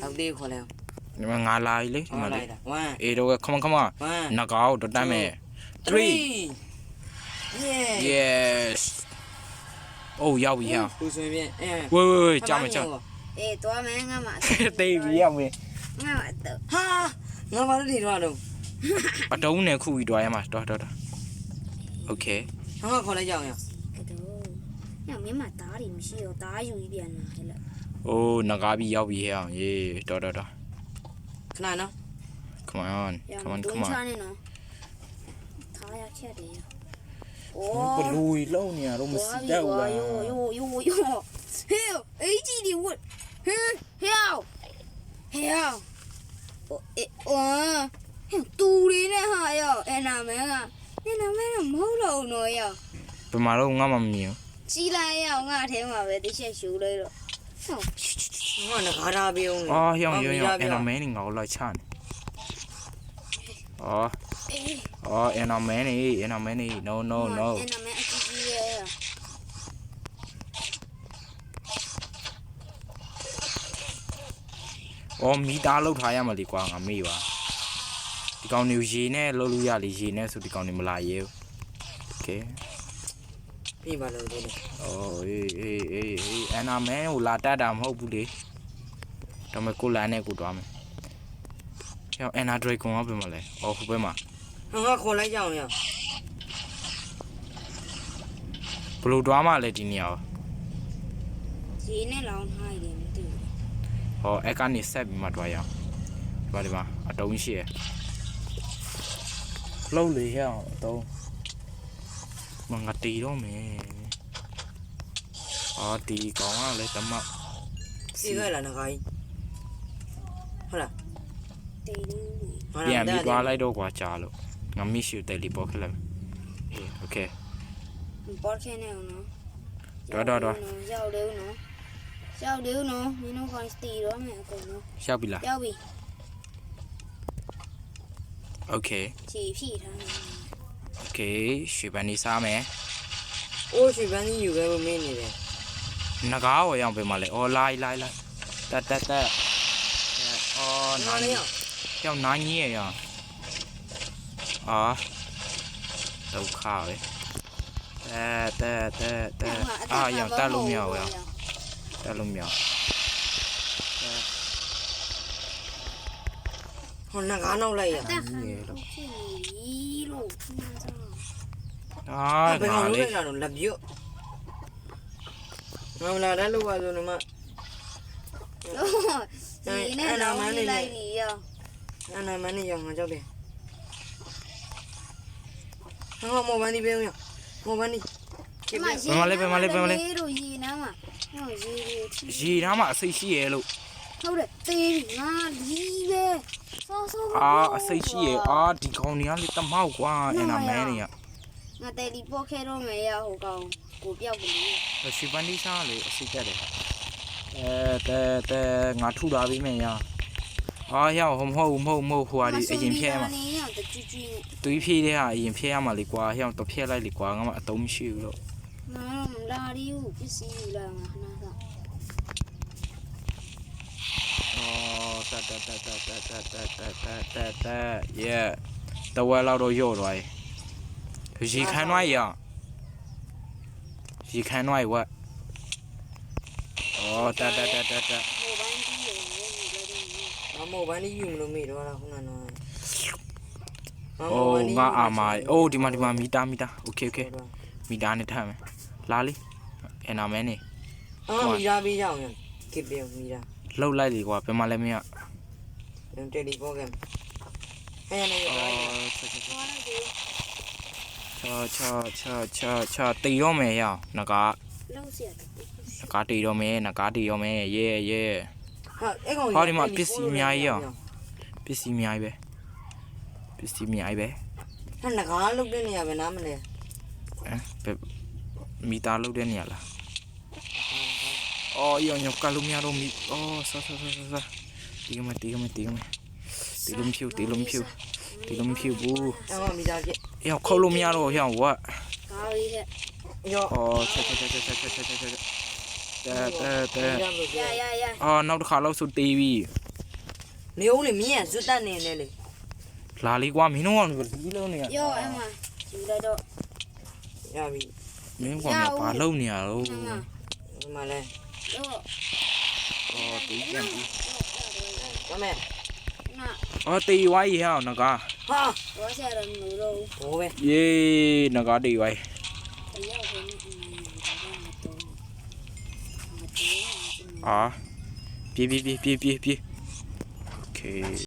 học đi khỏi leo ဒီမှာငါလာပြီလေဒီမှာလေ one အေးတော့ come on နဂါကိုတော့တမ်းမယ် three yes အိုးရောက်ပြီဟာ 不随便哎ဝေးကြောက်မယ်ကြောက် အေးသွားမယ်ငါမှ တေးပြီရောက်မယ် ငါမှတော့ ha nó vào đi rồi đâu အတုံးနဲ့ခုပြီးတွားရမှာတော်โอเค nó khỏi lấy chồng nhỉ အဲ့တော့ညမင်းမသားတွေမရှိတော့သားယူပြီးပြန်လာဟဲ့လား အိုးနဂါပြီးရောက်ပြီဟဲ့အောင်ယေးတော် khả năng nó come on ဒုံချနေနော်သားရချက်တယ် ဘလူးလုံးနေရတော့မစတော့ဘူးလား 哟ဟဲ့အေးကြီးဒီဝတ်ဟဲ့ဟဲ့တူလေးနဲ့ဟာရောအဲ့နာမန်းကမဟုတ်တော့နော်ရော ဘယ်မှာတော့ငါမှမမြင် ကြီးလိုက်ရောငါထဲမှာပဲတစ်ချက်ရှူလိုက်တော့ nó là khá ra biêu အော်ဟောင်းအဲ့နာမင်းနေငါ့ကိုလိုက်ချနေအော်အဲ့နာမင်းနေ no အဲ့နာမန်းအကြီးကြီးရဲ့ အော်မီတာလောက်ထားရမှာလေကွာငါမေ့ပါဒီကောင်နေရေနဲ့လှုပ်လို့ရလေရေနဲ့ဆိုဒီကောင်နေမလာရဲဘူးโอเค đi vào đâu đây အော်အေးအဲ့နာမင်းကိုလာတတ်တာမဟုတ်ဘူးလေဒါပေမဲ့ကိုလန်နဲ့ကိုတွားမယ်ဟောအဲ့နာဒရိတ်ကွန်ကဘယ်မှာလဲအော်ဟိုဘက်မှာ nó khỏi lấy chồng nhỉ ဘလို့တွားမှလဲဒီနေရာ ဒီနဲ့လောင်းထားရတယ်မသိဘူး ဟောအဲ့ကနေဆက်ပြီးမှတွားရအောင်ဒီမှာအတုံးရှိရလှုပ်လေဟဲ့အောင်အတုံးမငါတီတော့မယ်အော်ဒီကောင်ကလည်းတမ đi cái là nó gaiဟုတ်လား တေးလေး ပြန်ပြီးသွားလိုက်တော့ကွာကြာလို့ငါမရှိတယ်လီပေါ်ခက်လိုက်အေးโอเค ပေါ်ခဲနေအောင်နော် တော် ရောက်တယ်နော်မင်းတို့ကစတီတော့မယ်အကုန်လုံး ရှောက်ပြီလား ရောက်ပြီ โอเค ခြေဖြည့်ထားတယ် โอเคရွှေပန်းနေစားမယ် ôi chị bán đi nhiều cái bơm này này နဂါးဝယ်အောင်ပဲမလဲအော်လိုက်တက်အော် nó đấy à ကြောက်နားကြီးရအောင်အာဒုက္ခပဲတက်အာရောင်တက်လို့မရဘူးတက်လို့မရ hòn nó cá nâu này à တက်ခါလို့ဖြစ်နေလို့ခဏစား အာ bên ငါ hòn လေ lúc này là nó lập dữ ngầm là đã lúc vào rồi mà ဒီနဲ့လောင်းလိုက်နေရော anh này bán đi dòng mà cho bè nó mua bán đi bêu nhỉ mua bán đi ဒီမှာရေတို့ရေနားမှာဟောရေတွေ ရေသားမှအစိတ်ရှိရဲလို့ ဟုတ်တယ်တေးငါလီးပဲဆော အာအစိတ်ရှိရဲအာဒီကောင်တွေကလေတမောက်ကွာအဲ့နာမန်းတွေက ငါတယ်လီပေါ်ခဲတော့မယ်ရဟိုကောင်ကိုပြောက်ကလေး ရွှေပန်းဒီစားလေအစိတ်တက်တယ်ငါထုတာပြီးမယ်ရအာရောက်မဟုတ်ဟိုဟာဒီအရင်ဖျဲမှာ နေရတကြွကြွ သွေးဖြည့်တဲ့ဟာအရင်ဖျဲရမှာလေကွာရောက်တော့ဖျက်လိုက်လေကွာငါမအတုံးမရှိဘူးလို့ မလာရီကိုပစ္စည်းလာငါခဏစား အော်တက် yeah တဝဲလောက်တော့ရော့သွားရေခမ်းသွားရရေခမ်းသွားဝတ်အော်တက် ဟိုဘိုင်းကြီးရေရေ nó mua bán đi dùng nó mì đó là không là nó အိုးငါအာမာအိုးဒီမှာမီတာโอเคမီတာနဲ့ထားမယ်လာလေအဲ့နာမင်းနေ nó mì ra bây giờ nhỉ kịp đều mì ra လှုပ်လိုက်လေကွာဘယ်မှာလဲမင်းက em chơi đi có game hay này ချာတီရောမယ်ရနဂါ လောက်เสีย နဂါတီရောမယ်ရဲ ấy còn ဟောဒီမှာပစ္စည်းအများကြီးရောပစ္စည်းအများကြီးပဲ hắn là cá lúc đấy này về nam này ဟမ်မီတာလှုပ်တဲ့နေရလားအော်ရောင်ကလူများတော့မီအော်ဆာတီကမတီလုံးဖြူဘူး em mà mì ra chị ရောက်ခေါ်လို့မရတော့ဟောဝတ် ကားလေးတဲ့ yo အော်ချက် အော်နောက်တစ်ခါလောက်ဆိုတေးပြီ နေဦးလေမင်းကဇွတ်တက်နေလေလေ လာလီကွာမင်းတို့ကဒီလုံးနေရ ရောအမယူလိုက်တော့ ရပြီ မင်းကဘာလုံးနေရတော့ ဒီမှာလဲ ရော အော်တေးပြန်ပြီ ကမဲ ငါ အော်တေးဝိုင်းရအောင်နဂါ ဟာ ဘောဆရာတော်မလို့တော့ ဟိုပဲ ယေနဂါတေးဝိုင်း တရားဝင်နေတယ်မတော် အာပြေးโอเค